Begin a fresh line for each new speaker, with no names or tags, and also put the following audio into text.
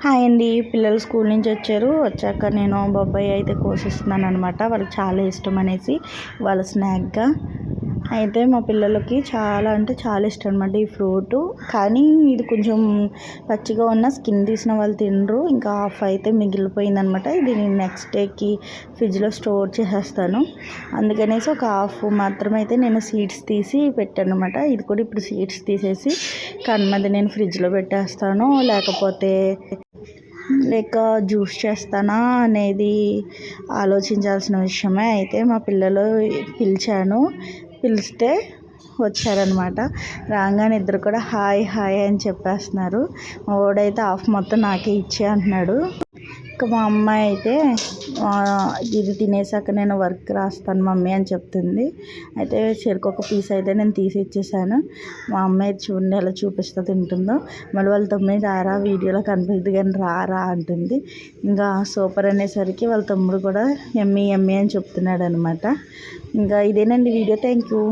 Hi అండి. పిల్లలు school నుంచి వచ్చాక నేను బొబ్బాయి అయితే కోసిస్తున్నాను అనమాట. వాళ్ళకి చాలా ఇష్టం అనేసి వాళ్ళ స్నాక్గా అయితే మా పిల్లలకి చాలా అంటే చాలా ఇష్టం అనమాట ఈ ఫ్రూటు. కానీ ఇది కొంచెం పచ్చిగా ఉన్న స్కిన్ తీసిన వాళ్ళు తినరు. ఇంకా హాఫ్ అయితే మిగిలిపోయిందనమాట. ఇది నేను నెక్స్ట్ డేకి ఫ్రిడ్జ్లో స్టోర్ చేసేస్తాను. అందుకనేసి ఒక హాఫ్ మాత్రమే అయితే నేను సీడ్స్ తీసి పెట్టాను అనమాట. ఇది కూడా ఇప్పుడు సీడ్స్ తీసేసి కన్నది నేను ఫ్రిడ్జ్లో పెట్టేస్తాను. లేక జ్యూస్ చేస్తానా అనేది ఆలోచించాల్సిన విషయమే. అయితే మా పిల్లలు పిలిస్తే వచ్చారనమాట. రాగానే ఇద్దరు కూడా హాయ్ హాయ్ అని చెప్పేస్తున్నారు. మా వాడైతే హాఫ్ మొత్తం నాకే ఇచ్చే అంటున్నాడు. ఇంకా మా అమ్మాయి అయితే ఇది తినేసాక నేను వర్క్ రాస్తాను మమ్మీ అని చెప్తుంది. అయితే చెరుకు పీస్ అయితే నేను తీసి ఇచ్చేసాను. మా అమ్మాయి చూడండి ఎలా చూపిస్తూ తింటుందో. మళ్ళీ వాళ్ళ తమ్ముడు రారా వీడియోలో కనిపిస్తుంది కానీ రారా అంటుంది. ఇంకా సూపర్ అనేసరికి వాళ్ళ తమ్ముడు కూడా ఎమ్మీ ఎమ్మీ అని చెప్తున్నాడు అనమాట. ఇంకా ఇదేనండి వీడియో. Thank you.